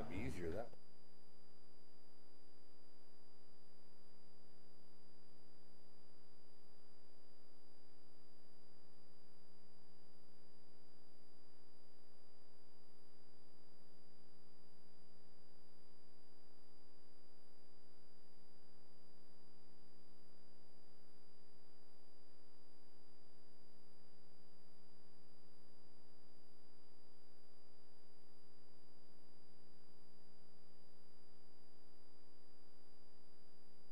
Be easier that way.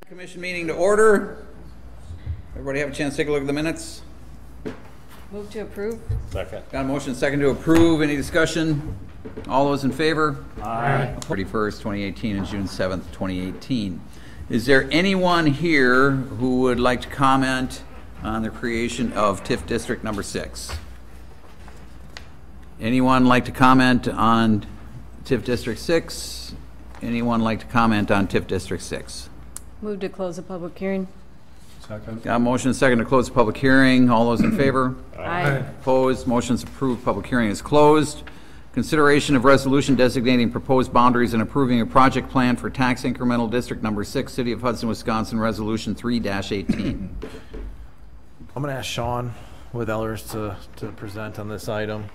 Commission meeting to order. Everybody have a chance to take a look at the minutes? Move to approve. Second. Got a motion second to approve. Any discussion? All those in favor? Aye. 31st, 2018 and June 7th, 2018. Is there anyone here who would like to comment on the creation of TIF District number 6? Anyone like to comment on TIF District 6? Anyone like to comment on TIF District 6? Move to close the public hearing. Second. Got a motion second to close the public hearing. All those in favor? Aye. Opposed? Motion's approved. Public hearing is closed. Consideration of resolution designating proposed boundaries and approving a project plan for tax incremental district number 6, City of Hudson, Wisconsin, Resolution 3-18. I'm going to ask Sean with Ellers to present on this item.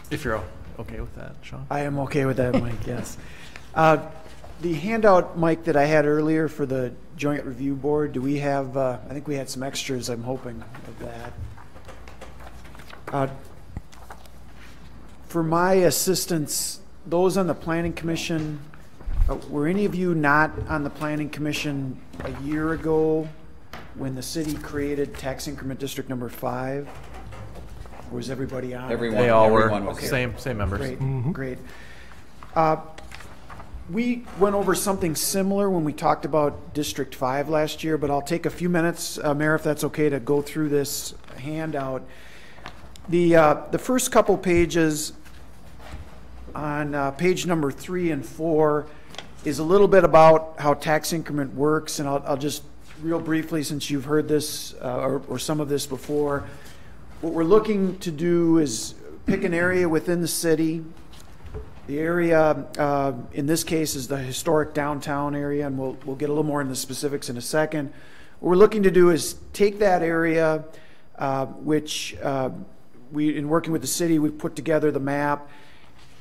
If you're okay with that, Sean. I am okay with that, Mike, yes. The handout, Mike, that I had earlier for the Joint Review Board, do we have, I think we had some extras, I'm hoping, of that. For my assistance, those on the Planning Commission, were any of you not on the Planning Commission a year ago when the city created tax increment district number 5? Or was everybody on? Everyone. They all were. Everyone was Same members. Great, great. We went over something similar when we talked about District 5 last year, but I'll take a few minutes, Mayor, if that's okay, to go through this handout. The first couple pages on page number 3 and 4 is a little bit about how tax increment works, and I'll just real briefly, since you've heard this or some of this before, what we're looking to do is pick an area within the city. The area, in this case, is the historic downtown area, and we'll get a little more into the specifics in a second. What we're looking to do is take that area, which in working with the city, we've put together the map.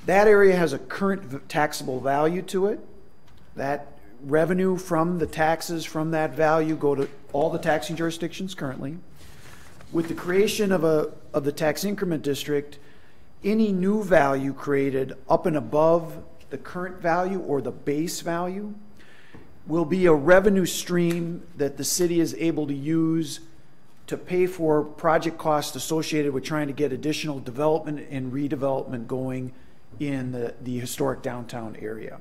That area has a current taxable value to it. That revenue from the taxes from that value go to all the taxing jurisdictions currently. With the creation of the tax increment district, any new value created up and above the current value or the base value will be a revenue stream that the city is able to use to pay for project costs associated with trying to get additional development and redevelopment going in the historic downtown area.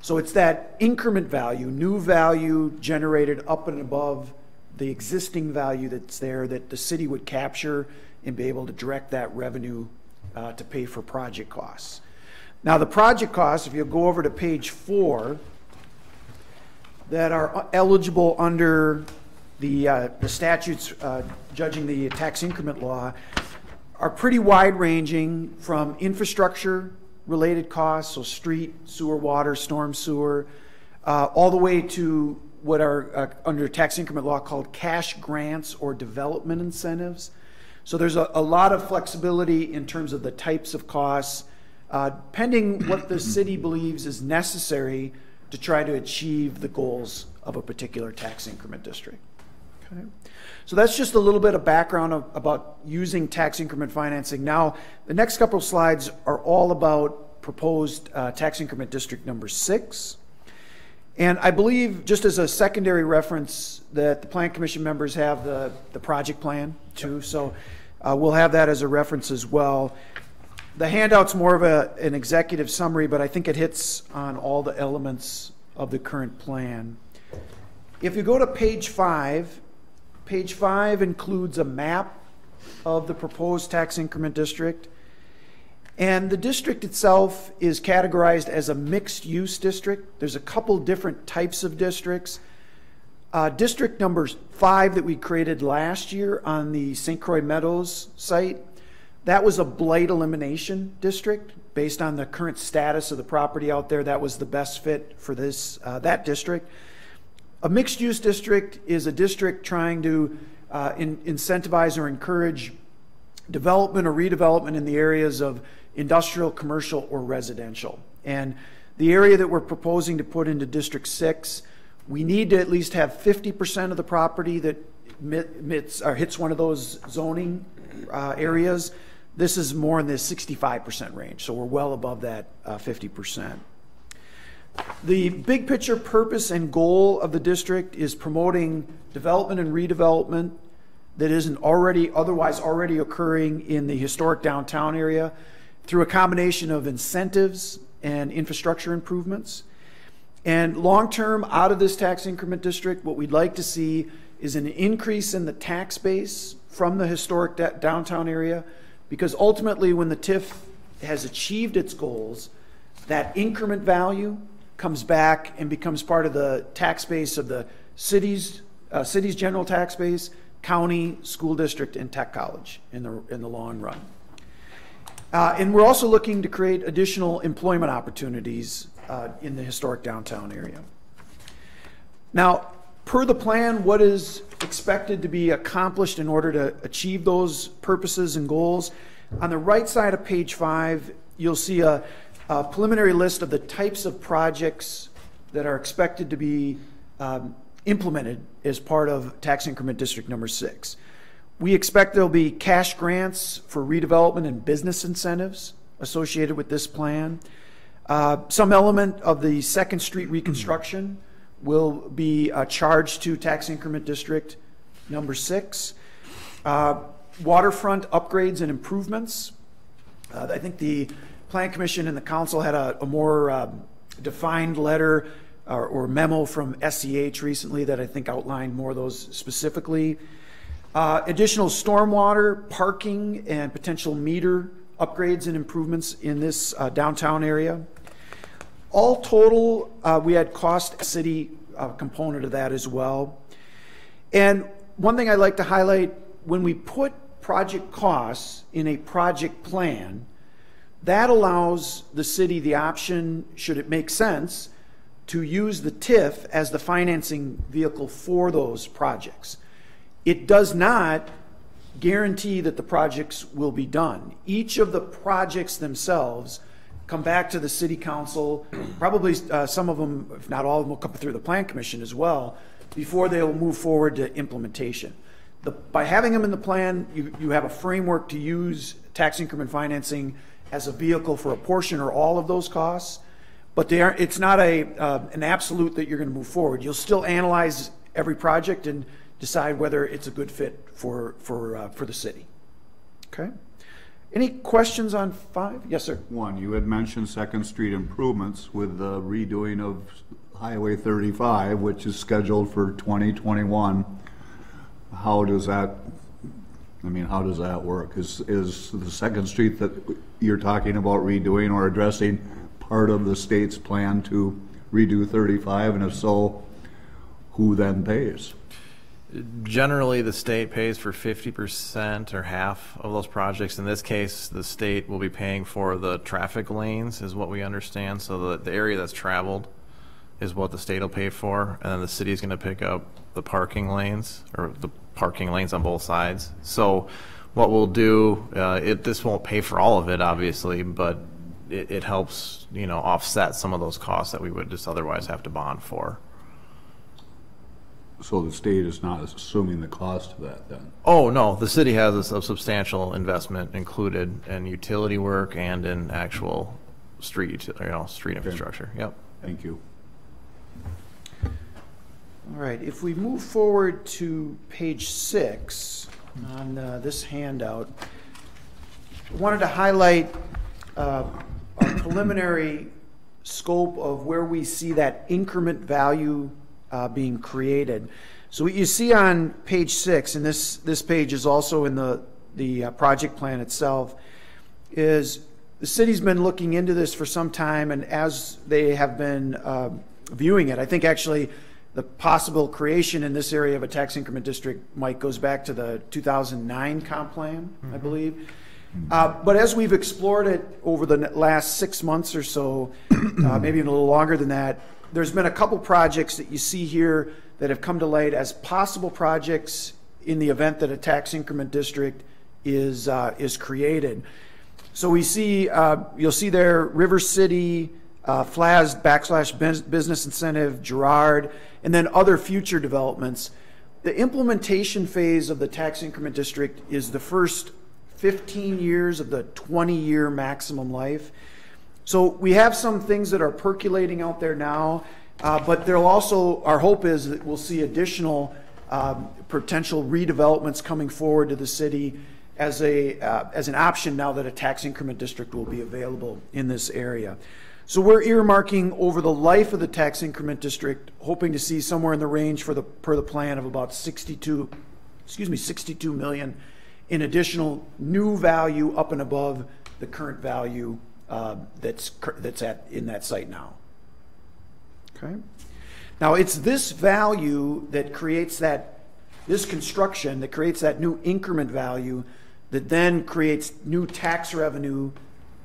So it's that increment value, new value generated up and above the existing value that's there that the city would capture and be able to direct that revenue to pay for project costs. Now the project costs, if you go over to page 4, that are eligible under the statutes judging the tax increment law are pretty wide ranging, from infrastructure related costs, so street, sewer, water, storm sewer, all the way to what are under tax increment law called cash grants or development incentives. So there's a lot of flexibility in terms of the types of costs, pending what the city believes is necessary to try to achieve the goals of a particular tax increment district. Okay. So that's just a little bit of background about using tax increment financing. Now, the next couple of slides are all about proposed tax increment district number 6. And I believe, just as a secondary reference, that the Plan Commission members have the project plan too. So we'll have that as a reference as well. The handout's more of an executive summary, but I think it hits on all the elements of the current plan. If you go to page 5, page 5 includes a map of the proposed tax increment district. And the district itself is categorized as a mixed-use district. There's a couple different types of districts. District number 5 that we created last year on the St. Croix Meadows site, That was a blight elimination district. Based on the current status of the property out there, that was the best fit for this that district. A mixed-use district is a district trying to incentivize or encourage development or redevelopment in the areas of industrial, commercial, or residential. And the area that we're proposing to put into District 6, we need to at least have 50% of the property that hits one of those zoning areas. This is more in the 65% range, so we're well above that 50%. The big picture purpose and goal of the district is promoting development and redevelopment that isn't otherwise already occurring in the historic downtown area through a combination of incentives and infrastructure improvements. And long-term, out of this tax increment district, what we'd like to see is an increase in the tax base from the historic downtown area, because ultimately when the TIF has achieved its goals, that increment value comes back and becomes part of the tax base of the city's general tax base, county, school district, and tech college in the long run. And we're also looking to create additional employment opportunities in the historic downtown area. Now, per the plan, what is expected to be accomplished in order to achieve those purposes and goals? On the right side of page 5, you'll see a preliminary list of the types of projects that are expected to be implemented as part of tax increment district number 6. We expect there'll be cash grants for redevelopment and business incentives associated with this plan. Some element of the 2nd Street reconstruction will be charged to tax increment district number 6. Waterfront upgrades and improvements. I think the Plan Commission and the Council had a more defined letter or memo from SEH recently that I think outlined more of those specifically. Additional stormwater, parking, and potential meter upgrades and improvements in this downtown area. All total, we had cost city component of that as well. And one thing I'd like to highlight, when we put project costs in a project plan, that allows the city the option, should it make sense, to use the TIF as the financing vehicle for those projects. It does not guarantee that the projects will be done. Each of the projects themselves come back to the city council, probably some of them, if not all of them, will come through the Plan Commission as well, before they will move forward to implementation. By having them in the plan, you have a framework to use tax increment financing as a vehicle for a portion or all of those costs, but it's not an absolute that you're going to move forward. You'll still analyze every project and decide whether it's a good fit for the city. Okay. Any questions on 5? Yes, sir. One, you had mentioned 2nd Street improvements with the redoing of Highway 35, which is scheduled for 2021. How does that work? Is the 2nd Street that you're talking about redoing or addressing part of the state's plan to redo 35? And if so, who then pays? Generally, the state pays for 50% or half of those projects. In this case, the state will be paying for the traffic lanes, is what we understand. So the area that's traveled is what the state will pay for, and then the city is going to pick up the parking lanes, or the parking lanes on both sides. So what we'll do, this won't pay for all of it, obviously, but it helps, offset some of those costs that we would just otherwise have to bond for. So the state is not assuming the cost of that then? Oh, no, the city has a substantial investment included in utility work and in actual street infrastructure. Yep. Thank you. All right, if we move forward to page 6 on this handout, I wanted to highlight a preliminary scope of where we see that increment value being created. So what you see on page 6, and this page is also in the project plan itself, is the city's been looking into this for some time, and as they have been viewing it, I think actually the possible creation in this area of a tax increment district, Mike, goes back to the 2009 comp plan, I believe. But as we've explored it over the last 6 months or so, maybe even a little longer than that, there's been a couple projects that you see here that have come to light as possible projects in the event that a tax increment district is created. So we see, you'll see there, River City, FLAS / business incentive, Girard, and then other future developments. The implementation phase of the tax increment district is the first 15 years of the 20-year maximum life. So we have some things that are percolating out there now, but there'll also, our hope is that we'll see additional potential redevelopments coming forward to the city as an option now that a tax increment district will be available in this area. So we're earmarking over the life of the tax increment district, hoping to see somewhere in the range per the plan of about 62 million in additional new value up and above the current value that's in that site now. Okay. Now it's this value that creates this construction that creates that new increment value that then creates new tax revenue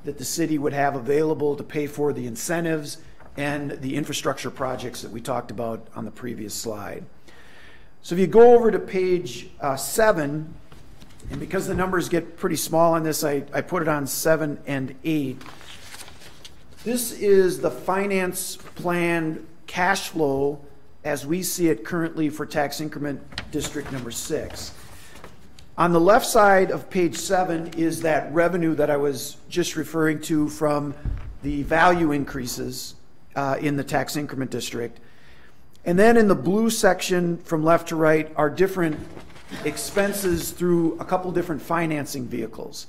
that the city would have available to pay for the incentives and the infrastructure projects that we talked about on the previous slide. So if you go over to page 7, and because the numbers get pretty small on this, I put it on 7 and 8. This is the finance plan cash flow as we see it currently for tax increment district number 6. On the left side of page 7 is that revenue that I was just referring to from the value increases in the tax increment district. And then in the blue section from left to right are different expenses through a couple different financing vehicles.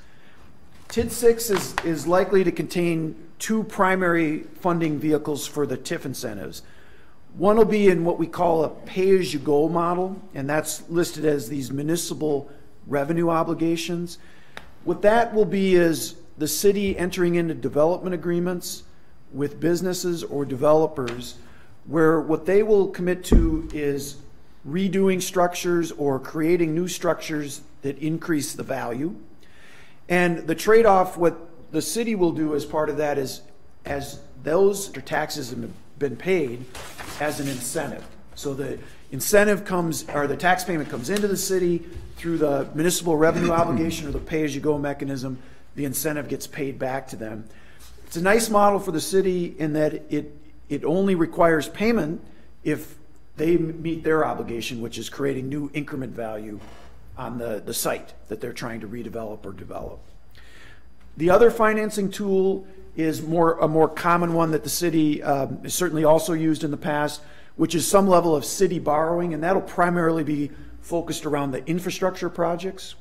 TID 6 is likely to contain 2 primary funding vehicles for the TIF incentives. One will be in what we call a pay-as-you-go model, and that's listed as these municipal revenue obligations. What that will be is the city entering into development agreements with businesses or developers where what they will commit to is redoing structures or creating new structures that increase the value. And the trade-off, what the city will do as part of that is, as those taxes have been paid, as an incentive. So the incentive comes, or the tax payment comes into the city through the municipal revenue obligation or the pay-as-you-go mechanism. The incentive gets paid back to them. It's a nice model for the city in that it only requires payment if they meet their obligation, which is creating new increment value on the site that they're trying to redevelop or develop. The other financing tool is a more common one that the city has certainly also used in the past, which is some level of city borrowing, and that'll primarily be focused around the infrastructure projects.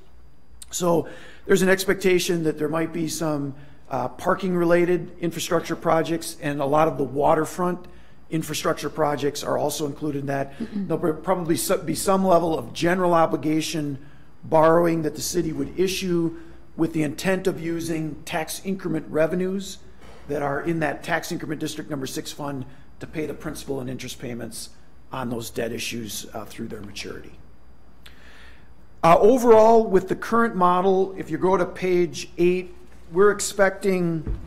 So there's an expectation that there might be some parking-related infrastructure projects, and a lot of the waterfront infrastructure projects are also included in that. There'll probably be some level of general obligation borrowing that the city would issue with the intent of using tax increment revenues that are in that tax increment district number 6 fund to pay the principal and interest payments on those debt issues through their maturity. Overall, with the current model, if you go to page 8, we're expecting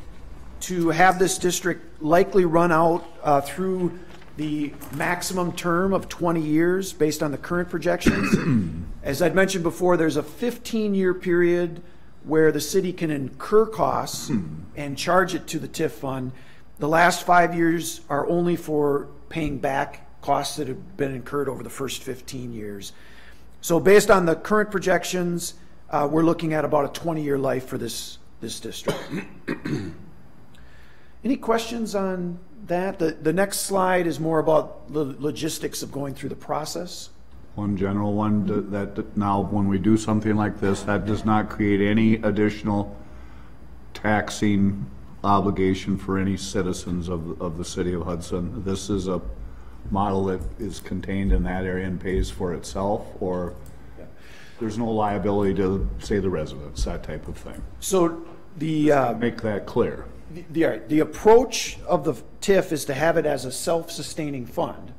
to have this district likely run out through the maximum term of 20 years based on the current projections. As I'd mentioned before, there's a 15-year period where the city can incur costs and charge it to the TIF fund. The last 5 years are only for paying back costs that have been incurred over the first 15 years. So based on the current projections, we're looking at about a 20-year life for this district. Any questions on that? The next slide is more about the logistics of going through the process. One general one, that now when we do something like this, that does not create any additional taxing obligation for any citizens of the city of Hudson. This is a model that is contained in that area and pays for itself, or there's no liability to, say, the residents, that type of thing. So make that clear. The approach of the TIF is to have it as a self-sustaining fund,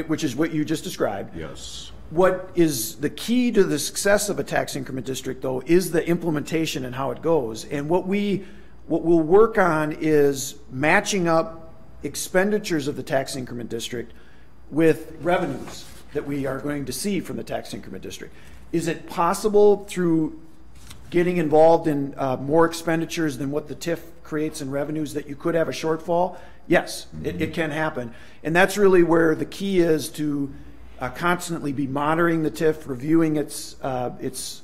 which is what you just described. Yes. What is the key to the success of a tax increment district, though, is the implementation and how it goes. And what we'll work on is matching up expenditures of the tax increment district with revenues that we are going to see from the tax increment district. Is it possible through getting involved in more expenditures than what the TIF creates in revenues that you could have a shortfall? Yes, it can happen. And that's really where the key is, to constantly be monitoring the TIF, reviewing its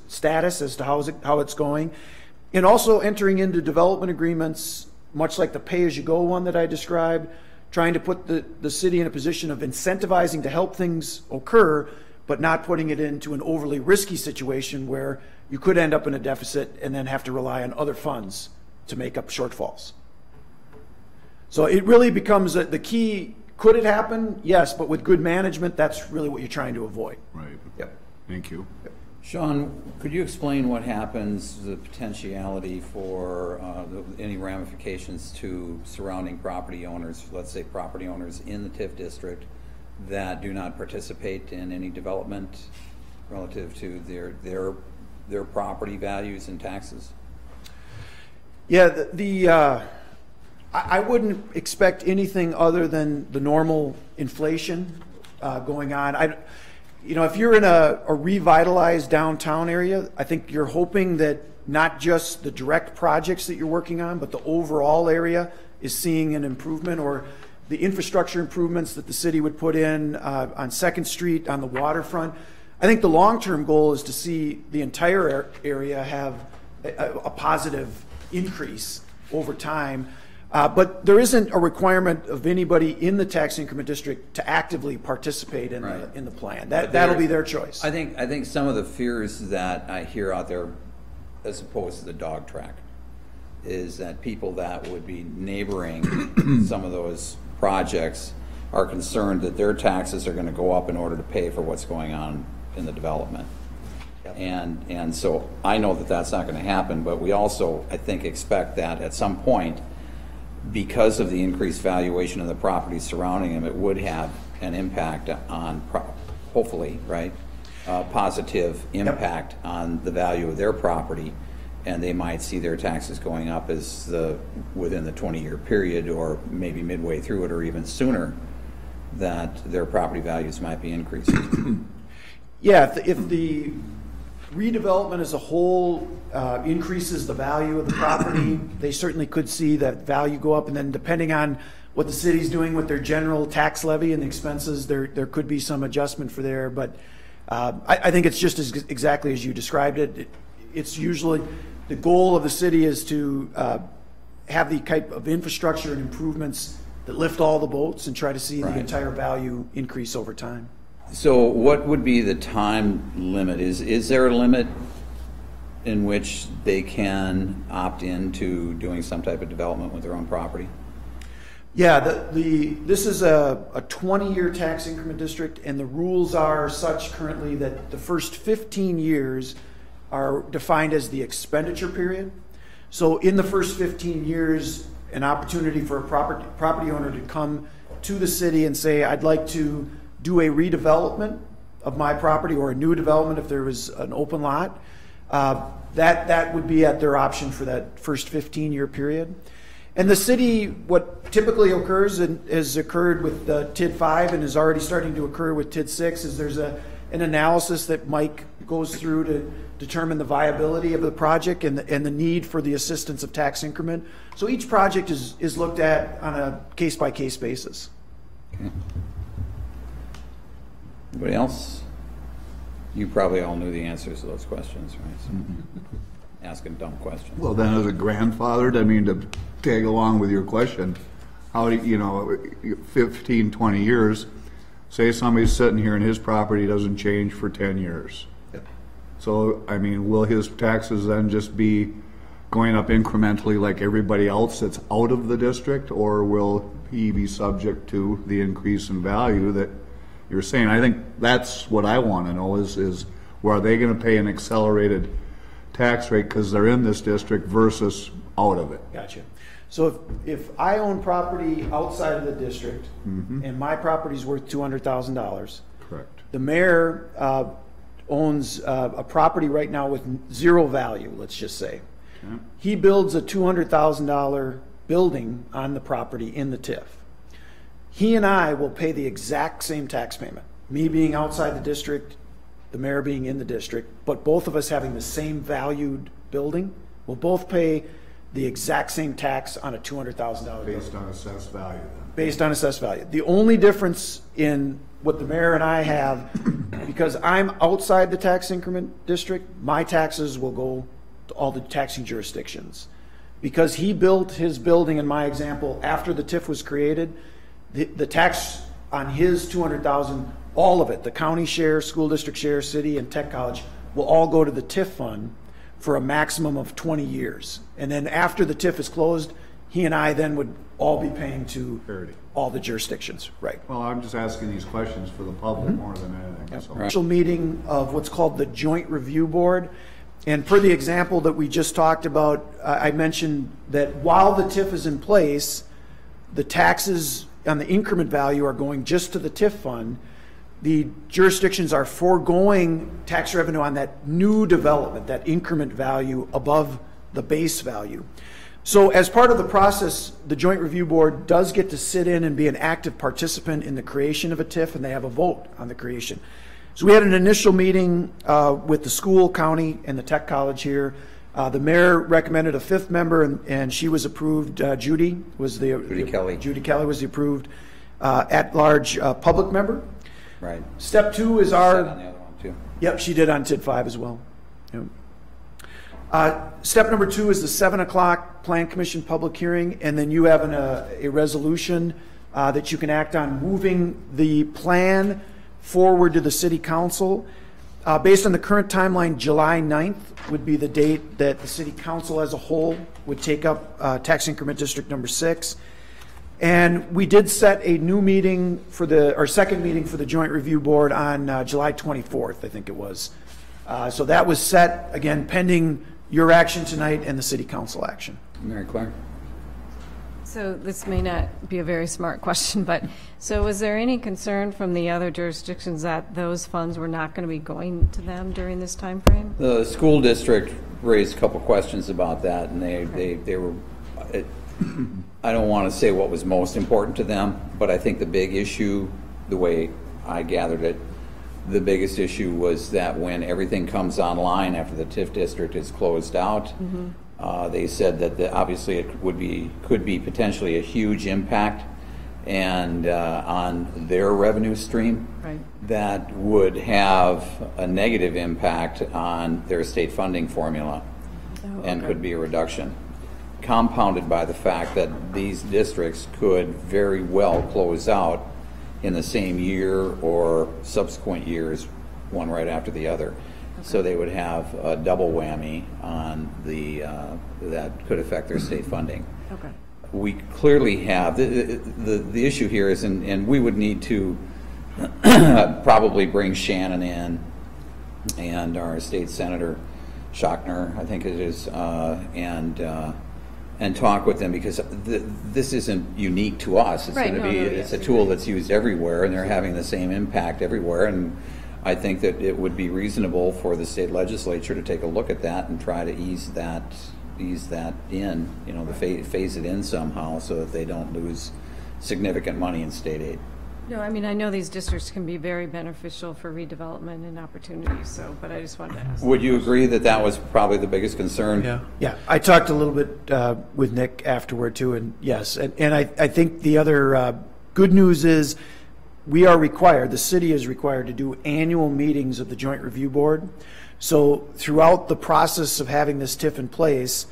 status as to how it's going, and also entering into development agreements, much like the pay-as-you-go one that I described, trying to put the city in a position of incentivizing to help things occur, but not putting it into an overly risky situation where you could end up in a deficit and then have to rely on other funds to make up shortfalls. So it really becomes the key. Could it happen? Yes, but with good management, that's really what you're trying to avoid. Right. Yep. Thank you. Sean, could you explain what happens, the potentiality for any ramifications to surrounding property owners, let's say property owners in the TIF district that do not participate in any development relative to their property values and taxes? Yeah, I wouldn't expect anything other than the normal inflation going on. If you're in a revitalized downtown area, I think you're hoping that not just the direct projects that you're working on, but the overall area is seeing an improvement, or the infrastructure improvements that the city would put in on 2nd Street, on the waterfront. I think the long-term goal is to see the entire area have a positive increase over time. But there isn't a requirement of anybody in the tax increment district to actively participate in the plan. That'll be their choice. I think some of the fears that I hear out there, as opposed to the dog track, is that people that would be neighboring some of those projects are concerned that their taxes are going to go up in order to pay for what's going on in the development. Yep. And so I know that that's not going to happen, but we also, I think, expect that at some point, because of the increased valuation of the properties surrounding them, it would have an impact on, hopefully, right, positive impact on the value of their property, and they might see their taxes going up within the 20-year period, or maybe midway through it, or even sooner, that their property values might be increasing. Yeah, if the redevelopment as a whole increases the value of the property, they certainly could see that value go up, and then depending on what the city's doing with their general tax levy and the expenses, there could be some adjustment for there. But I think it's just exactly as you described it. It's usually the goal of the city is to have the type of infrastructure and improvements that lift all the boats and try to see the entire value increase over time. So what would be the time limit? Is there a limit in which they can opt into doing some type of development with their own property? Yeah, this is a 20-year tax increment district, and the rules are such currently that the first 15 years are defined as the expenditure period. So in the first 15 years, an opportunity for a property owner to come to the city and say, I'd like to do a redevelopment of my property, or a new development if there was an open lot, that would be at their option for that first 15-year period. And the city, what typically occurs and has occurred with TID 5 and is already starting to occur with TID 6, is there's an analysis that Mike goes through to determine the viability of the project and the need for the assistance of tax increment. So each project is looked at on a case-by-case basis. Okay. Anybody else? You probably all knew the answers to those questions, right? So asking dumb questions. Well, then as a grandfather, I mean, to tag along with your question, how do you 15, 20 years, say somebody's sitting here and his property doesn't change for 10 years. Yep. So, I mean, will his taxes then just be going up incrementally like everybody else that's out of the district, or will he be subject to the increase in value that you're saying? I think that's what I want to know is where are they going to pay an accelerated tax rate because they're in this district versus out of it? Gotcha. So if I own property outside of the district and my property's worth $200,000, correct, The mayor owns a property right now with zero value, let's just say. Okay. He builds a $200,000 building on the property in the TIF. He and I will pay the exact same tax payment, me being outside the district, the mayor being in the district, but both of us having the same valued building, we'll both pay the exact same tax on a $200,000 building. Based on assessed value then? Based on assessed value. The only difference in what the mayor and I have, because I'm outside the tax increment district, my taxes will go to all the taxing jurisdictions. Because he built his building, in my example, after the TIF was created, the tax on his $200,000, all of it, the county share, school district share, city, and tech college, will all go to the TIF fund for a maximum of 20 years. And then after the TIF is closed, he and I then would all be paying to all the jurisdictions, right? Well, I'm just asking these questions for the public more than anything. So. Special meeting of what's called the Joint Review Board. And per the example that we just talked about, I mentioned that while the TIF is in place, the taxes on the increment value are going just to the TIF fund. The jurisdictions are foregoing tax revenue on that new development, that increment value above the base value. So as part of the process, the Joint Review Board does get to sit in and be an active participant in the creation of a TIF, and they have a vote on the creation. So we had an initial meeting with the school, county, and the tech college here. The mayor recommended a fifth member, and she was approved. Judy Kelly. Judy Kelly was the approved at-large public member. Right. Step two is our. On the other one too. Yep, she did on TID 5 as well. Yep. Step number 2 is the 7 o'clock Plan Commission public hearing, and then you have a resolution that you can act on moving the plan forward to the City Council. Based on the current timeline, July 9th would be the date that the City Council as a whole would take up Tax Increment District number 6. And we did set a new meeting for our second meeting for the Joint Review Board on July 24th, I think it was. So that was set, again, pending your action tonight and the City Council action. Mary Claire? So this may not be a very smart question, but so was there any concern from the other jurisdictions that those funds were not going to be going to them during this time frame? The school district raised a couple questions about that, and they were, I don't want to say what was most important to them, but I think the big issue, the way I gathered it, the biggest issue was that when everything comes online after the TIF district is closed out, they said that obviously it could be potentially a huge impact and on their revenue stream. Right. That would have a negative impact on their state funding formula and could be a reduction, compounded by the fact that these districts could very well close out in the same year or subsequent years, one right after the other. Okay. So they would have a double whammy on that could affect their state funding. Okay. We clearly have, the issue here is, and we would need to probably bring Shannon in and our state senator, Schochner, I think it is, and talk with them, because this isn't unique to us. It's going to be, it's a tool that's used everywhere, and they're having the same impact everywhere. And I think that it would be reasonable for the state legislature to take a look at that and try to ease that in, to phase it in somehow so that they don't lose significant money in state aid. No, I mean, I know these districts can be very beneficial for redevelopment and opportunities, but I just wanted to ask. Would you agree that that was probably the biggest concern? Yeah. Yeah, I talked a little bit with Nick afterward too, and yes, and I think the other good news is we are required, the city is required to do annual meetings of the Joint Review Board. So throughout the process of having this TIF in place,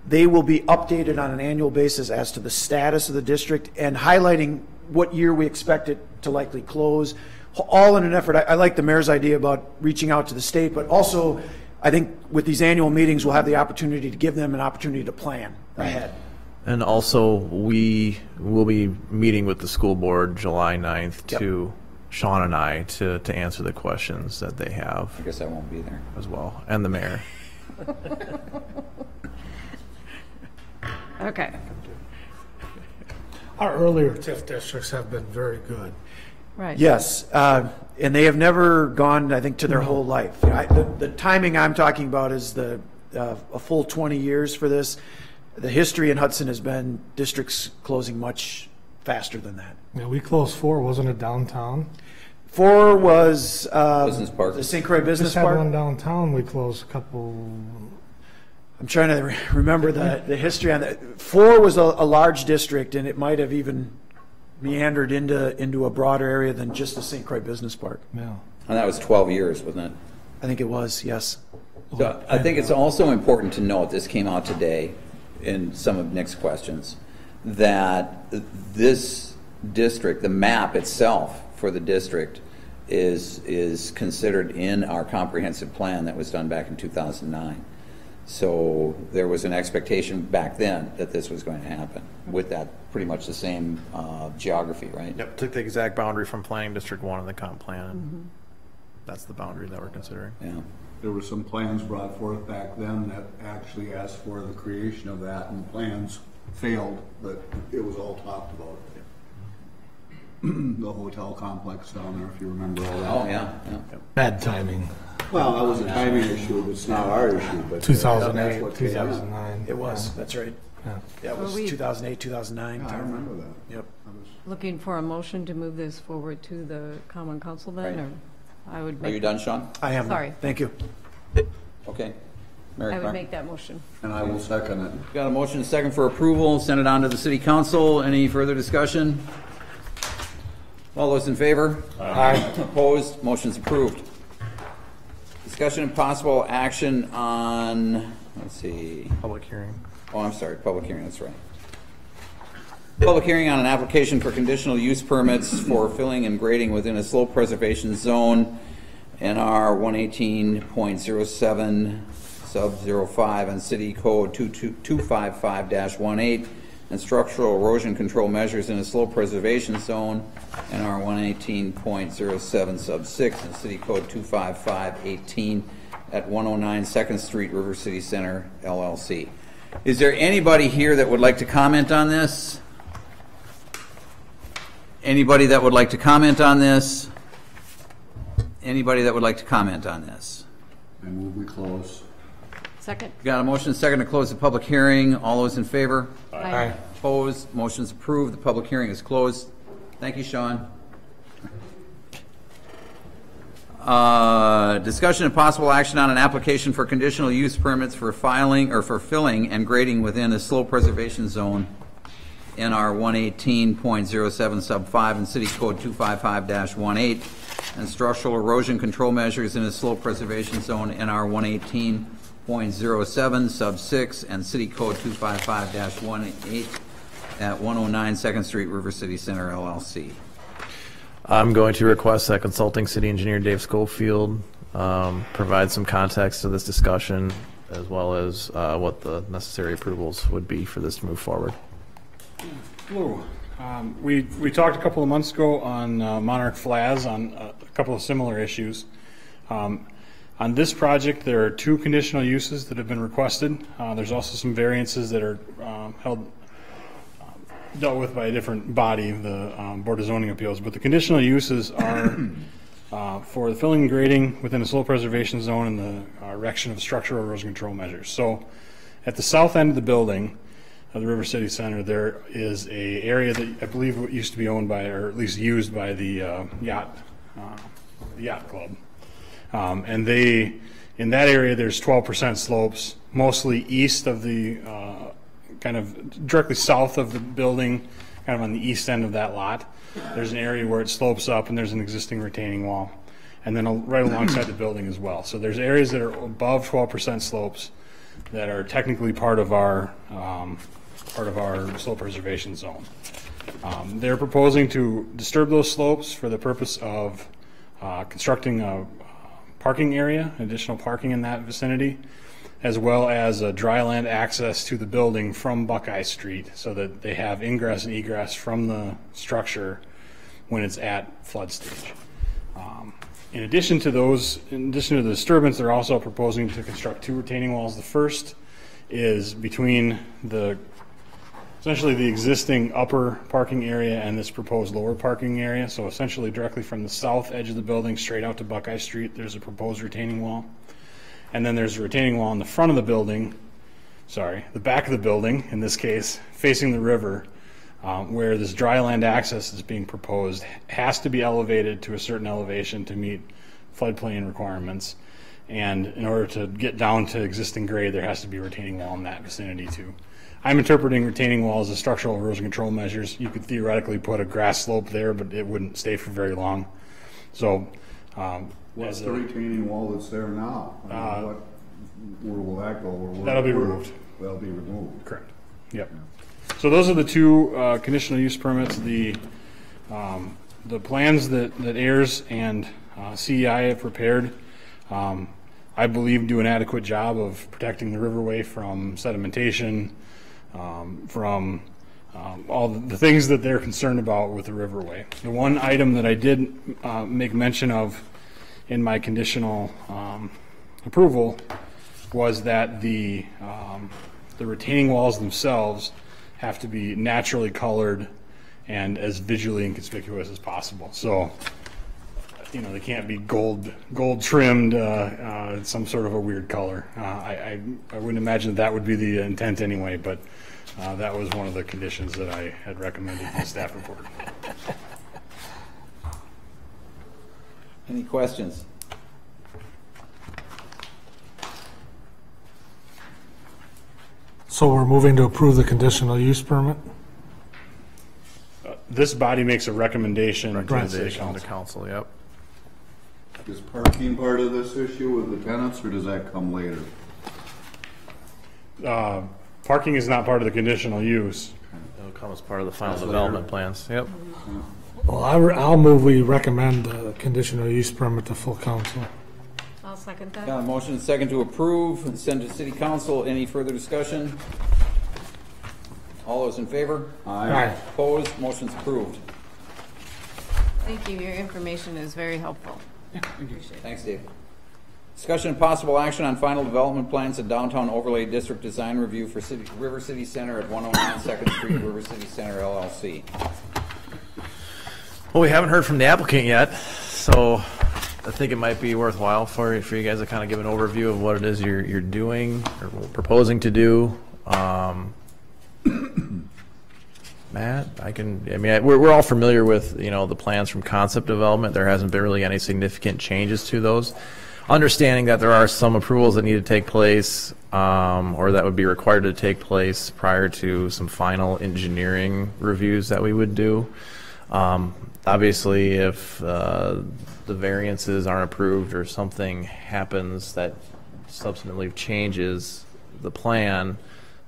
they will be updated on an annual basis as to the status of the district and highlighting what year we expect it to likely close, all in an effort. I like the mayor's idea about reaching out to the state, but also I think with these annual meetings we'll have the opportunity to give them an opportunity to plan ahead. And also we will be meeting with the school board July 9th to Sean and I to answer the questions that they have. I guess I won't be there. As well, and the mayor. Okay. Our earlier TIF districts have been very good. Right. Yes, and they have never gone, I think, to their whole life. The timing I'm talking about is a full 20 years for this. The history in Hudson has been districts closing much faster than that. Yeah, we closed 4, wasn't it downtown? 4 was Business Park. the St. Croix Business Just had Park. one downtown, we closed a couple. I'm trying to remember the history on that. 4 was a large district, and it might have even meandered into a broader area than just the St. Croix Business Park. Yeah. And that was 12 years, wasn't it? I think it was, yes. So I think it's also important to note, this came out today in some of Nick's questions, that this district, the map itself for the district is considered in our comprehensive plan that was done back in 2009. So there was an expectation back then that this was going to happen with that pretty much the same geography, right? Yep, took the exact boundary from Planning District 1 in the comp plan, and that's the boundary that we're considering. Yeah. There were some plans brought forth back then that actually asked for the creation of that, and plans failed, but it was all talked about. The hotel complex down there, if you remember all that. Oh, yeah, yeah. Bad timing. Well, that was a timing issue, but it's not our issue, but. 2008, that's what came out. 2009. It was, that's right. Yeah. Yeah, it was Well, we- 2008, 2009. Yeah, I remember that. Yep. Looking for a motion to move this forward to the Common Council then, Right. or I would Are you make, done, Sean? I am. Sorry. Thank you. Okay. Mary I would Clark? make that motion. And I will second it. Got a motion and a second for approval, send it on to the city council. Any further discussion? All those in favor? Aye. Opposed? Motion's approved. Discussion and possible action on, let's see, Public hearing. oh, I'm sorry, public hearing, that's right. Public hearing on an application for conditional use permits for filling and grading within a slope preservation zone, NR 118.07 sub 05 and City Code 255-18, and structural erosion control measures in a slope preservation zone, NR 118.07 sub 6 and City Code 255-18 at 109 2nd Street, River City Center, LLC. Is there anybody here that would like to comment on this? Anybody that would like to comment on this? Anybody that would like to comment on this? I move we close. Second? Got a motion and a second to close the public hearing. All those in favor? Aye. Opposed? Motion's approved. The public hearing is closed. Thank you, Sean. Discussion and possible action on an application for conditional use permits for filing or for filling and grading within a slope preservation zone, NR 118.07 sub 5 and City Code 255-18, and structural erosion control measures in a slope preservation zone, NR 118.07 sub 6 and City Code 255-18 at 109 2nd Street, River City Center, LLC. I'm going to request that consulting city engineer Dave Schofield provide some context to this discussion, as well as what the necessary approvals would be for this to move forward. Hello. We talked a couple of months ago on Monarch Flaz on a couple of similar issues. On this project, there are 2 conditional uses that have been requested. There's also some variances that are dealt with by a different body, the Board of Zoning Appeals. But the conditional uses are for the filling and grading within a slope preservation zone and the erection of structural erosion control measures. So at the south end of the building, of the River City Center, there is a area that I believe used to be owned by, or at least used by the yacht club. And they, in that area, there's 12% slopes, mostly east of the, kind of directly south of the building, kind of on the east end of that lot. There's an area where it slopes up and there's an existing retaining wall. And then right alongside the building as well. So there's areas that are above 12% slopes that are technically part of our slope preservation zone. They're proposing to disturb those slopes for the purpose of constructing a parking area, additional parking in that vicinity, as well as a dry land access to the building from Buckeye Street, so that they have ingress and egress from the structure when it's at flood stage. In addition to the disturbance, they're also proposing to construct 2 retaining walls. The first is between the essentially the existing upper parking area and this proposed lower parking area. So essentially directly from the south edge of the building straight out to Buckeye Street, there's a proposed retaining wall. And then there's a retaining wall in the front of the building, the back of the building, in this case, facing the river, where this dry land access is being proposed, has to be elevated to a certain elevation to meet floodplain requirements. And in order to get down to existing grade, there has to be a retaining wall in that vicinity too. I'm interpreting retaining walls as structural erosion control measures. You could theoretically put a grass slope there, but it wouldn't stay for very long. So, What's the retaining wall that's there now? Where will that go? That'll be removed. That'll be removed. Correct. Yep. So those are the two conditional use permits. The plans that Ayers and CEI have prepared, I believe, do an adequate job of protecting the riverway from sedimentation, from all the things that they're concerned about with the riverway. The one item that I did make mention of in my conditional approval was that the retaining walls themselves have to be naturally colored and as visually inconspicuous as possible. So, you know, they can't be gold trimmed, some sort of a weird color. I wouldn't imagine that would be the intent anyway, but that was one of the conditions that I had recommended in the staff report. Any questions? So we're moving to approve the conditional use permit? This body makes a recommendation to the Recommendation to council. council, yep. Is parking part of this issue with the tenants, or does that come later? Parking is not part of the conditional use. It'll come as part of the final development plans, yep. Well, I'll move we recommend the conditional use permit to full council. I'll second that. Got a motion and second to approve and send to city council. Any further discussion? All those in favor? Aye. Opposed? Motion's approved. Thank you. Your information is very helpful. Appreciate it. Thanks, Dave. Discussion and possible action on final development plans and downtown overlay district design review for River City Center at 109 2nd Street, River City Center LLC. Well, we haven't heard from the applicant yet, so I think it might be worthwhile for you guys to kind of give an overview of what it is you're doing or proposing to do. Matt, we're all familiar with, you know, the plans from concept development. There hasn't been really any significant changes to those. Understanding that there are some approvals that need to take place, or that would be required to take place prior to some final engineering reviews that we would do. Obviously, if the variances aren't approved or something happens that subsequently changes the plan,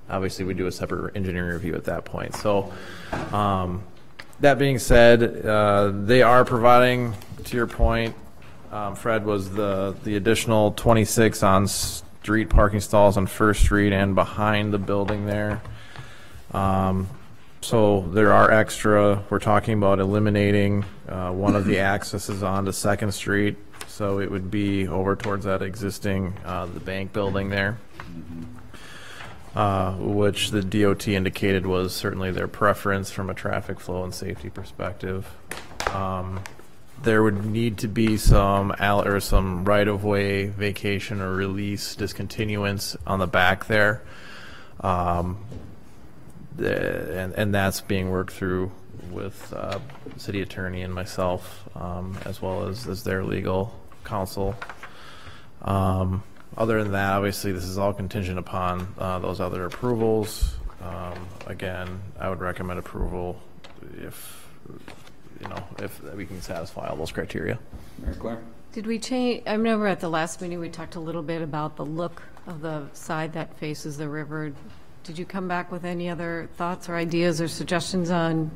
obviously we do a separate engineering review at that point. So that being said, they are providing, to your point, Fred, was the additional 26 on-street parking stalls on First Street and behind the building there. So there are extra. We're talking about eliminating one of the accesses onto 2nd Street. So it would be over towards that existing, the bank building there, which the DOT indicated was certainly their preference from a traffic flow and safety perspective. There would need to be some right-of-way vacation or release discontinuance on the back there. And that's being worked through with city attorney and myself, as well as their legal counsel. Other than that, obviously, this is all contingent upon those other approvals. Again, I would recommend approval if we can satisfy all those criteria. Mary Claire? Did we change, I remember at the last meeting, we talked a little bit about the look of the side that faces the river. Did you come back with any other thoughts or ideas or suggestions on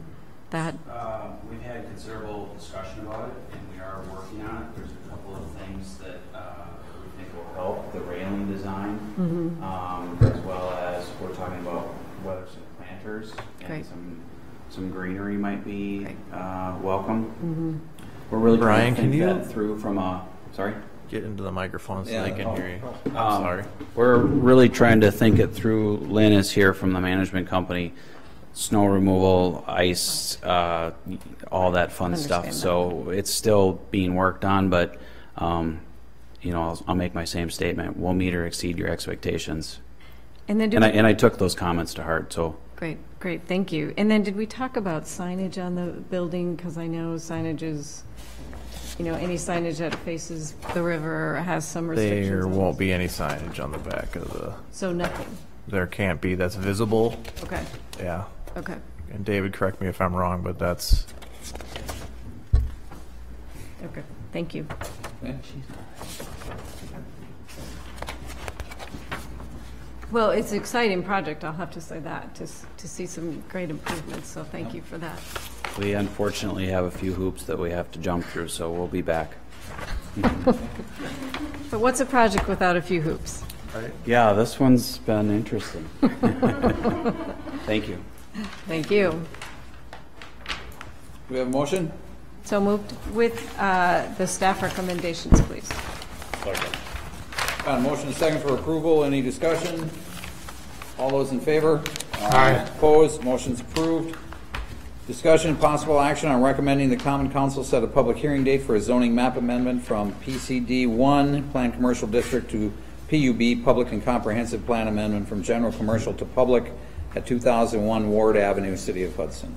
that? We've had considerable discussion about it, and we are working on it. There's a couple of things that we think will help. The railing design, as well as we're talking about whether some planters and some greenery might be welcome. We're really Brian, trying to think can that through from a, sorry? Get into the microphone so they can hear you. Sorry. We're really trying to think it through. Lynn is here from the management company snow removal, ice, all that fun stuff. Understand So it's still being worked on, but, you know, I'll make my same statement. We'll meet or exceed your expectations. And then And I took those comments to heart, so. Great, thank you. And then did we talk about signage on the building? Because I know signage is, you know, any signage that faces the river has some restrictions. There on it. won't be any signage on the back of the, So nothing, there can't be, that's visible, okay, yeah. okay. And David, correct me if I'm wrong, but that's, Okay, thank you. Okay. Well, it's an exciting project, I'll have to say that, to see some great improvements, so thank you for that. We unfortunately have a few hoops that we have to jump through, so we'll be back. But what's a project without a few hoops? Yeah, this one's been interesting. Thank you. Thank you. Do we have a motion? So moved with the staff recommendations, please. Got a motion, a second for approval. Any discussion? All those in favor? Aye. Opposed? Motion's approved. Discussion, possible action on recommending the Common Council set a public hearing date for a zoning map amendment from PCD 1, Planned Commercial District, to PUB, Public and Comprehensive Plan Amendment from General Commercial to Public at 2001 Ward Avenue, City of Hudson.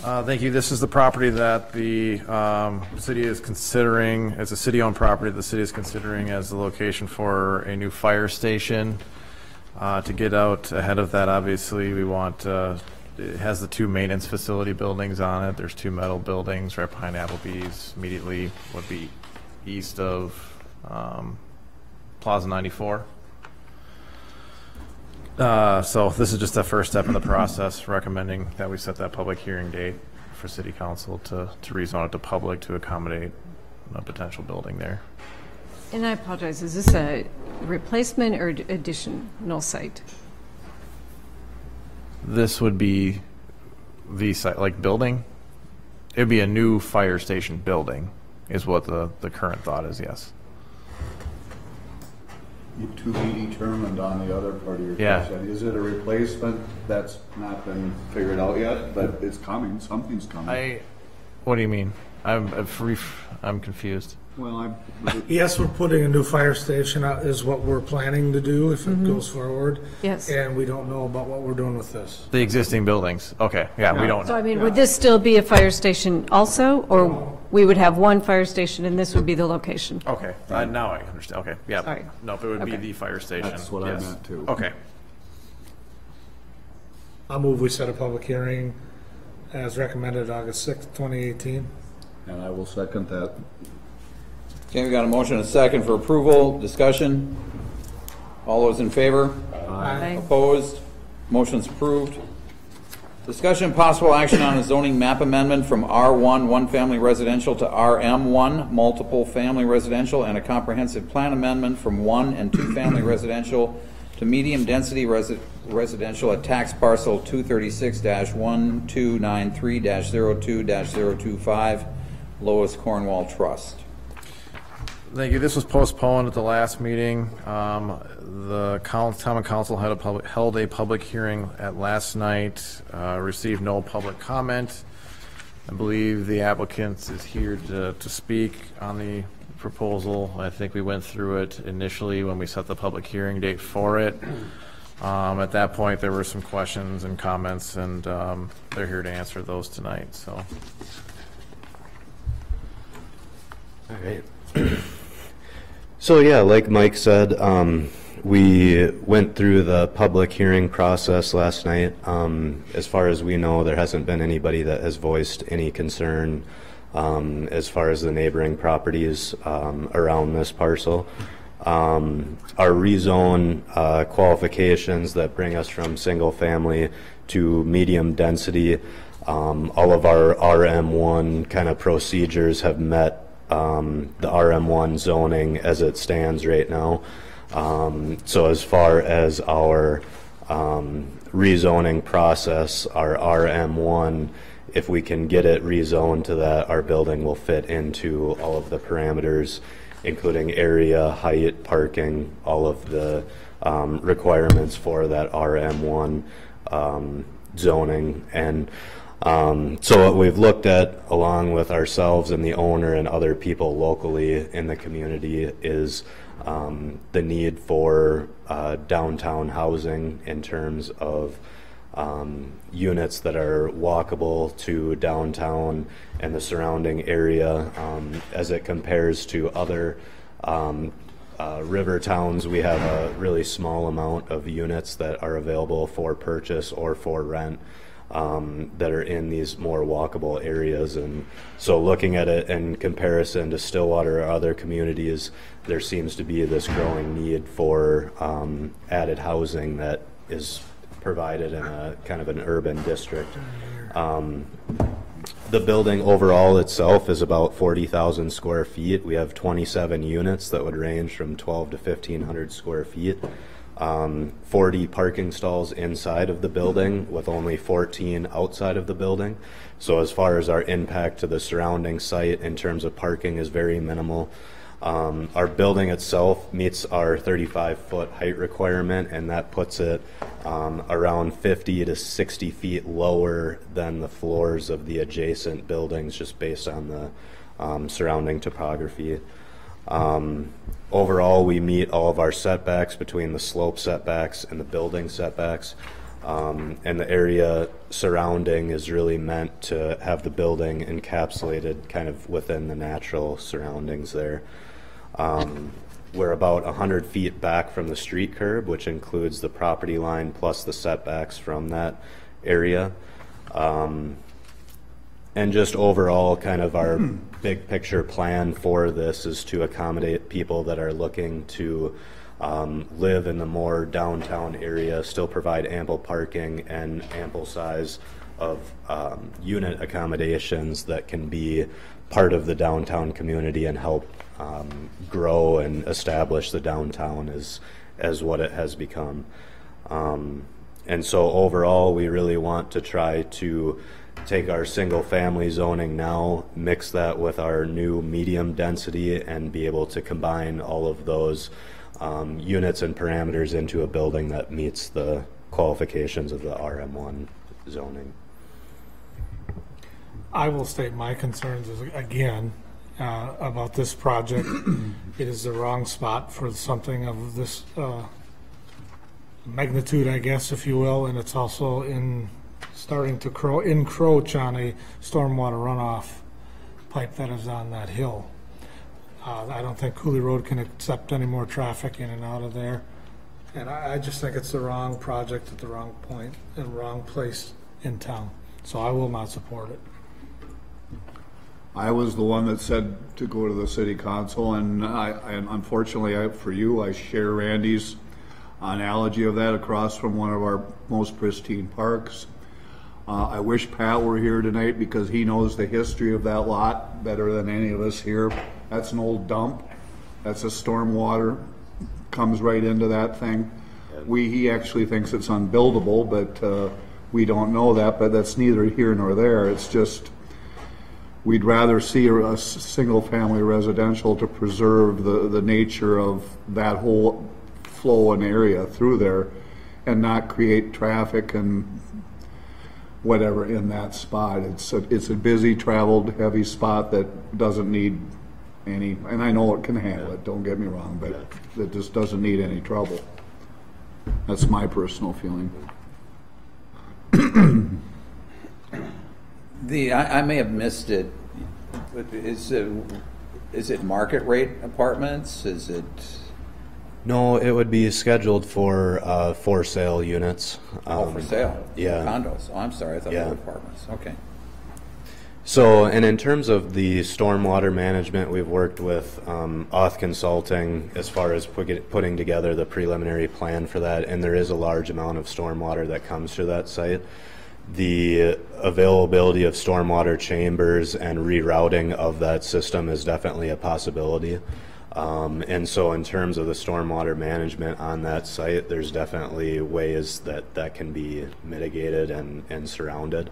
thank you. This is the property that the city is considering, as a city-owned property, the city is considering as the location for a new fire station. To get out ahead of that, obviously, we want, it has the two maintenance facility buildings on it. There's two metal buildings right behind Applebee's, immediately would be east of Plaza 94. So this is just the first step in the process, recommending that we set that public hearing date for city council to rezone it to public to accommodate a potential building there. And I apologize, is this a replacement or additional site? This would be the site, like building? It'd be a new fire station building, is what the current thought is, yes. To be determined on the other part of your Yeah. question. Is it a replacement? That's not been figured out yet, but it's coming. Something's coming. What do you mean? I'm confused. Well, Yes, we're putting a new fire station out, is what we're planning to do if it goes forward. Yes. And we don't know about what we're doing with this. The existing buildings, okay, yeah, we don't So I know. mean, would this still be a fire station also, or we would have one fire station and this would be the location? Okay, now I understand, okay, yeah. Sorry. Nope, it would be Okay. the fire station. That's what I yes. meant too. Okay. I'll move we set a public hearing as recommended August 6th, 2018. and I will second that. Okay, we got a motion and a second for approval. Discussion? All those in favor? Aye. Opposed? Motion's approved. Discussion, possible action on a zoning map amendment from R1, one-family residential, to RM1, multiple family residential, and a comprehensive plan amendment from one- and two-family residential to medium-density residential at tax parcel 236-1293-02-025, Lois Cornwall Trust. Thank you. This was postponed at the last meeting. The Common Council held a public hearing at last night, received no public comment. I believe the applicant is here to speak on the proposal. I think we went through it initially when we set the public hearing date for it. At that point, there were some questions and comments, and they're here to answer those tonight, so. All right. So yeah, like Mike said, we went through the public hearing process last night. As far as we know, there hasn't been anybody that has voiced any concern as far as the neighboring properties around this parcel. Our rezone qualifications that bring us from single family to medium density, all of our RM1 kind of procedures have met the RM1 zoning as it stands right now. So as far as our rezoning process, our RM1, if we can get it rezoned to that, our building will fit into all of the parameters, including area, height, parking, all of the requirements for that RM1. zoning. And so what we've looked at, along with ourselves and the owner and other people locally in the community, is the need for downtown housing in terms of units that are walkable to downtown and the surrounding area. As it compares to other river towns, we have a really small amount of units that are available for purchase or for rent that are in these more walkable areas. And so looking at it in comparison to Stillwater or other communities, there seems to be this growing need for added housing that is provided in a kind of an urban district. The building overall itself is about 40,000 square feet. We have 27 units that would range from 12 to 1,500 square feet. 40 parking stalls inside of the building with only 14 outside of the building. So as far as our impact to the surrounding site in terms of parking is very minimal. Our building itself meets our 35-foot height requirement, and that puts it around 50 to 60 feet lower than the floors of the adjacent buildings, just based on the surrounding topography. Overall, we meet all of our setbacks between the slope setbacks and the building setbacks. And the area surrounding is really meant to have the building encapsulated kind of within the natural surroundings there. We're about 100 feet back from the street curb, which includes the property line plus the setbacks from that area. And just overall, kind of our big picture plan for this is to accommodate people that are looking to live in the more downtown area, still provide ample parking and ample size of unit accommodations that can be part of the downtown community and help grow and establish the downtown as what it has become. And so overall, we really want to try to take our single family zoning now, mix that with our new medium density, and be able to combine all of those units and parameters into a building that meets the qualifications of the RM1 zoning. I will state my concerns again about this project. It is the wrong spot for something of this magnitude, I guess, if you will, and it's also starting to encroach on a stormwater runoff pipe that is on that hill. I don't think Cooley Road can accept any more traffic in and out of there. And I just think it's the wrong project at the wrong point and wrong place in town. So I will not support it. I was the one that said to go to the city council, and unfortunately for you, I share Randy's analogy of that across from one of our most pristine parks. I wish Pat were here tonight because he knows the history of that lot better than any of us here. That's an old dump. That's a stormwater. Comes right into that thing. He actually thinks it's unbuildable, but we don't know that, but that's neither here nor there. It's just we'd rather see a single family residential to preserve the nature of that whole flow and area through there and not create traffic and whatever in that spot. It's a busy, traveled, heavy spot that doesn't need any, and I know it can handle it, don't get me wrong, but it just doesn't need any trouble. That's my personal feeling. I may have missed it. Is it market rate apartments? Is it? No, it would be scheduled for sale units. For sale? Yeah. Condos. Oh, I'm sorry. I thought Yeah. they were apartments. Okay. So, and in terms of the stormwater management, we've worked with Auth Consulting as far as putting together the preliminary plan for that, and there is a large amount of stormwater that comes to that site. The availability of stormwater chambers and rerouting of that system is definitely a possibility. And so in terms of the stormwater management on that site, there's definitely ways that can be mitigated and surrounded.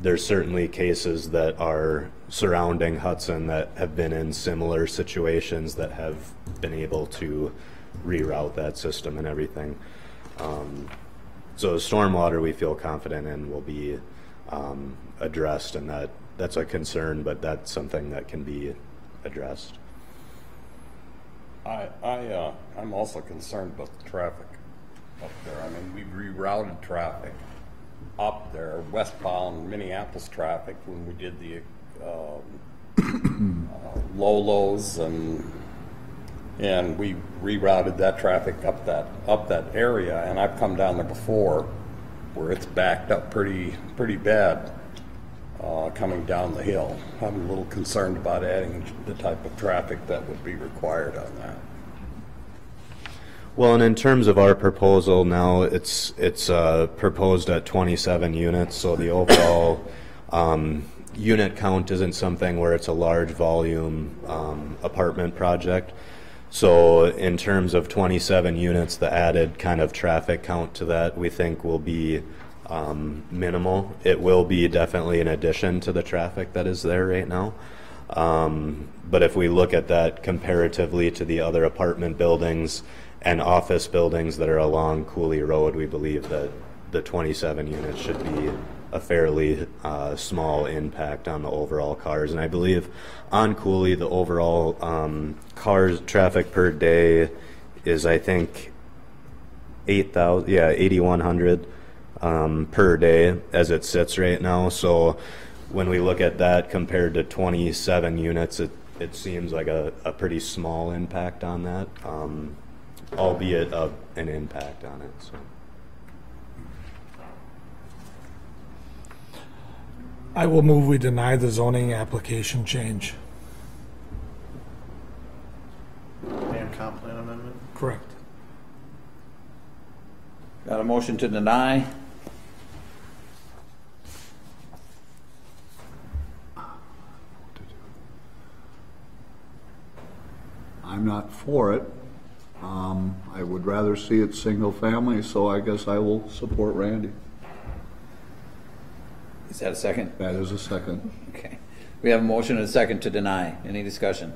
There's certainly cases that are surrounding Hudson that have been in similar situations that have been able to reroute that system and everything. So stormwater, we feel confident in will be addressed, and that's a concern, but that's something that can be addressed. I'm also concerned about the traffic up there. I mean, we've rerouted traffic up there, westbound Minneapolis traffic, when we did the Lolos, and we rerouted that traffic up that area. And I've come down there before, where it's backed up pretty bad coming down the hill. I'm a little concerned about adding the type of traffic that would be required on that. Well, and in terms of our proposal now, it's proposed at 27 units, so the overall unit count isn't something where it's a large volume apartment project. So in terms of 27 units, the added kind of traffic count to that we think will be minimal. It will be definitely an addition to the traffic that is there right now. But if we look at that comparatively to the other apartment buildings and office buildings that are along Cooley Road, we believe that the 27 units should be a fairly small impact on the overall cars. And I believe on Cooley, the overall cars traffic per day is, I think, 8,100 per day as it sits right now. So when we look at that compared to 27 units, it seems like a pretty small impact on that, albeit an impact on it. So. I will move we deny the zoning application change. And comp plan amendment? Correct. Got a motion to deny? I'm not for it. I would rather see it single family, so I guess I will support Randy. Is that a second? That is a second. Okay. We have a motion and a second to deny. Any discussion?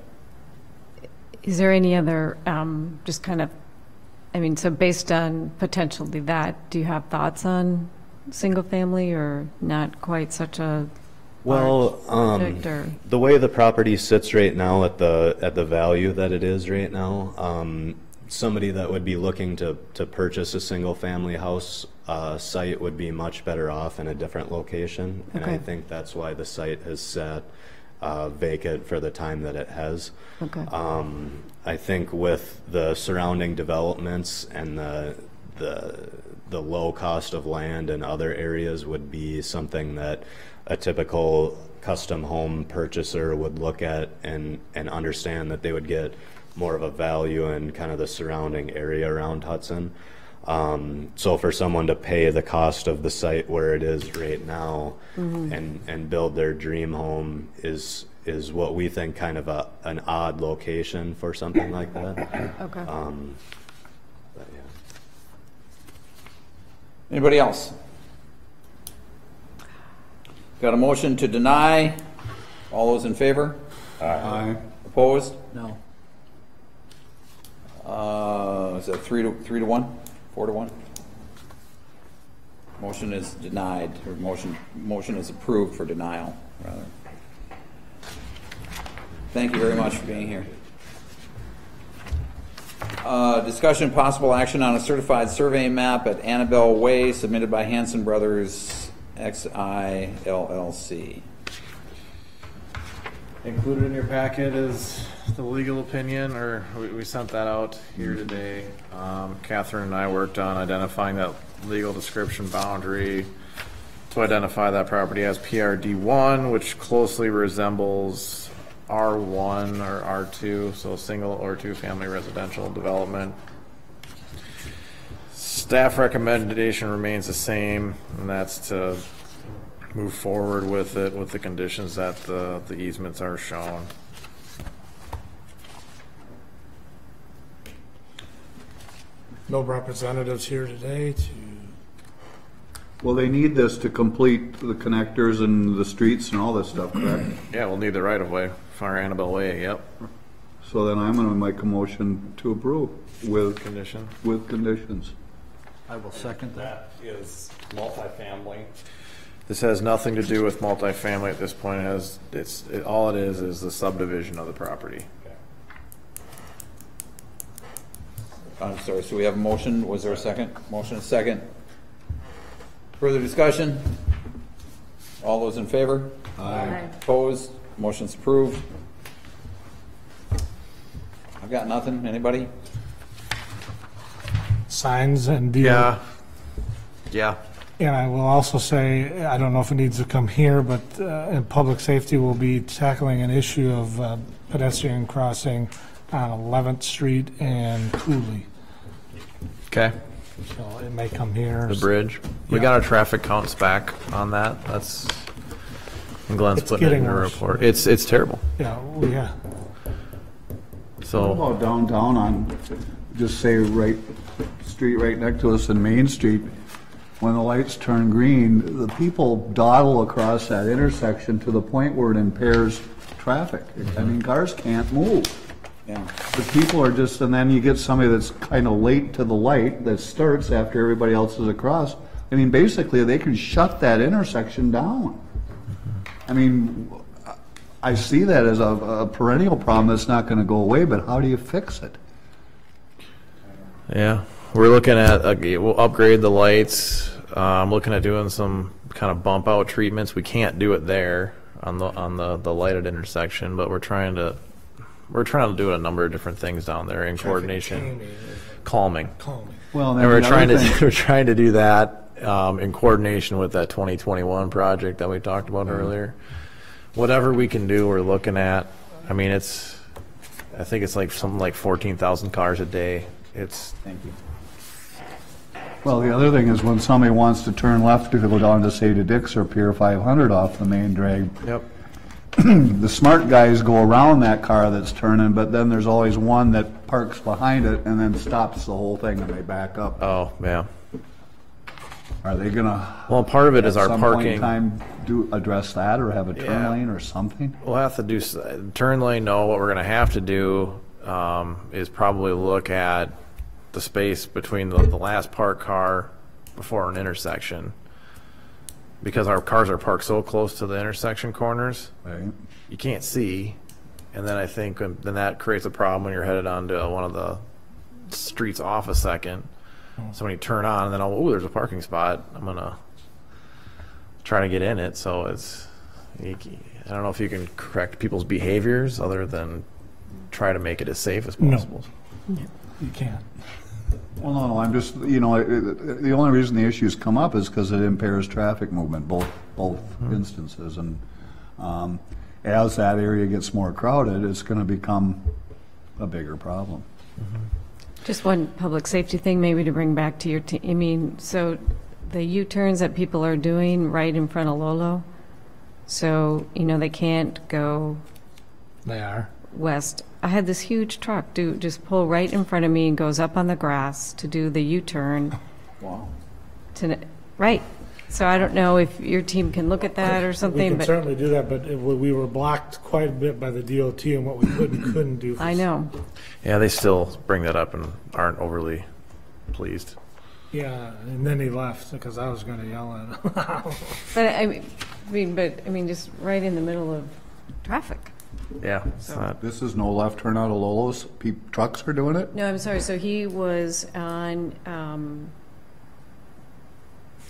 Is there any other, just kind of, I mean, so based on potentially that, do you have thoughts on single family or not quite such a Well, project, or? the way the property sits right now at the value that it is right now, somebody that would be looking to purchase a single family house site would be much better off in a different location. And I Okay. think that's why the site has sat vacant for the time that it has. Okay. I think with the surrounding developments and the low cost of land in other areas would be something that a typical custom home purchaser would look at and understand that they would get more of a value in kind of the surrounding area around Hudson. So for someone to pay the cost of the site where it is right now and build their dream home is what we think kind of an odd location for something like that. Okay. But yeah. Anybody else? Got a motion to deny. All those in favor? Aye. Opposed? No. Is that 3-1? 4-1? Motion is denied, or motion is approved for denial, rather. Thank you very much for being here. Discussion possible action on a certified survey map at Annabelle Way submitted by Hanson Brothers XI LLC. Included in your packet is the legal opinion, or we sent that out here today. Catherine and I worked on identifying that legal description boundary to identify that property as PRD1, which closely resembles R1 or R2, so single or two family residential development. Staff recommendation remains the same, and that's to move forward with it with the conditions that the easements are shown. No representatives here today to, Well, they need this to complete the connectors and the streets and all this stuff, correct? Yeah, we'll need the right of way for Annabelle Way. Yep. So then I'm gonna make a motion to approve with Condition. conditions. I will second that. That is multifamily. This has nothing to do with multifamily at this point. All it is the subdivision of the property. I'm sorry, so we have a motion, was there a second? Motion, a second. Further discussion? All those in favor? Aye. Opposed? Motion's approved. I've got nothing, anybody? Signs and Yeah. Yeah. And I will also say, I don't know if it needs to come here, but in public safety, we'll be tackling an issue of pedestrian crossing on 11th Street and Cooley. Okay. So it may come here. The bridge. We Yeah. got our traffic counts back on that. That's, and Glenn's It's putting it in getting the worse. report. It's terrible. Yeah, yeah. What So, about downtown on, just say street right next to us in Main Street, when the lights turn green, the people dawdle across that intersection to the point where it impairs traffic. I mean, cars can't move. Yeah. The people are just, and then you get somebody that's kind of late to the light that starts after everybody else is across. I mean, basically, they can shut that intersection down. I mean, I see that as a perennial problem that's not going to go away, but how do you fix it? yeah, we're looking at, we'll upgrade the lights. I'm looking at doing some kind of bump out treatments. We can't do it there on the lighted intersection, but we're trying to do a number of different things down there in coordination. Calming. Well, And we're trying to do that in coordination with that 2021 project that we talked about earlier. Whatever we can do, we're looking at. I mean, I think it's like something like 14,000 cars a day. Thank you. Well, the other thing is when somebody wants to turn left to go down to, say, to Dix or Pier 500 off the main drag, Yep. the smart guys go around that car that's turning, but then there's always one that parks behind it and then stops the whole thing and they back up. Oh, yeah. Are they gonna, Well, part of it is at our some point in parking. time, address that or have a turn Yeah. lane or something? We'll have to do turn lane. No, what we're going to have to do is probably look at the space between the last parked car before an intersection, because our cars are parked so close to the intersection corners, Right. you can't see, and then I think then that creates a problem when you're headed onto one of the streets off a second. So when you turn on, and then oh, there's a parking spot, I'm gonna try to get in it. So I don't know if you can correct people's behaviors other than try to make it as safe as possible. No, you can't. Well, no, I'm just, the only reason the issues come up is because it impairs traffic movement, both instances. And as that area gets more crowded, it's going to become a bigger problem. Just one public safety thing maybe to bring back to your team. I mean, so the U-turns that people are doing right in front of Lolo, so, they can't go They are. west. I had this huge truck just pull right in front of me and goes up on the grass to do the U-turn. Wow. Right. So I don't know if your team can look at that or We something, can but certainly do that, but we were blocked quite a bit by the DOT and what we could and couldn't do. I know. Yeah, they still bring that up and aren't overly pleased. Yeah, and then he left because I was going to yell at him. But I mean, just right in the middle of traffic. Yeah, it's not. This is no left turn out of Lolo's. Trucks are doing it? No, I'm sorry. So he was on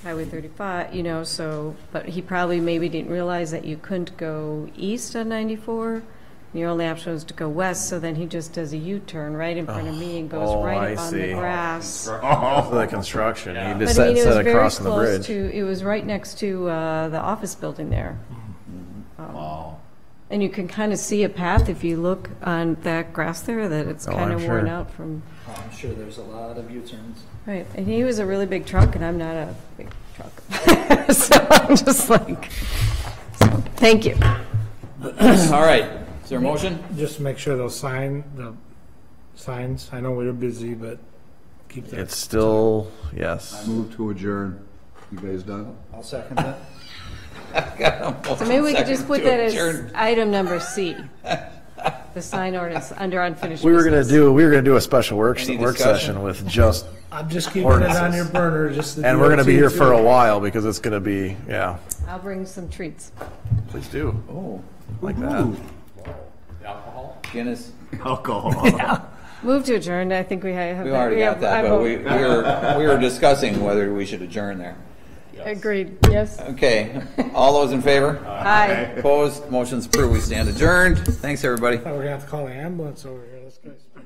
Highway 35, but he probably maybe didn't realize that you couldn't go east on 94. Your only option was to go west, so then he just does a U-turn right in front of me and goes right up on the grass. The construction. He But just I mean, it was set very across on the close bridge. it was right next to the office building there. Wow. And you can kind of see a path if you look on that grass there, that it's kind I'm of worn sure. out from, I'm sure there's a lot of U-turns. right. And he was a really big truck, and I'm not a big truck. So I'm just like, thank you. All right. Is there a motion? Just to make sure the signs, I know we were busy, but keep that. It's still, yes. Move to adjourn. You guys done? I'll second that. So maybe we could just put that as item number C. The sign ordinance under unfinished We were business. gonna do a special work Any work discussion? session with just, I'm just keeping it on Ordinances. your burner, just the and we're gonna be here DOT for a too. while because it's gonna be, yeah, I'll bring some treats. please do. Oh, Like that. Guinness. Alcohol. Move to adjourn. I think we have. We already got that, but we were discussing whether we should adjourn there. Agreed. Yes. Okay, all those in favor? Aye. Opposed? Motion's approved. We stand adjourned. Thanks, everybody. Thought we were gonna have to call the ambulance over here. This guy's.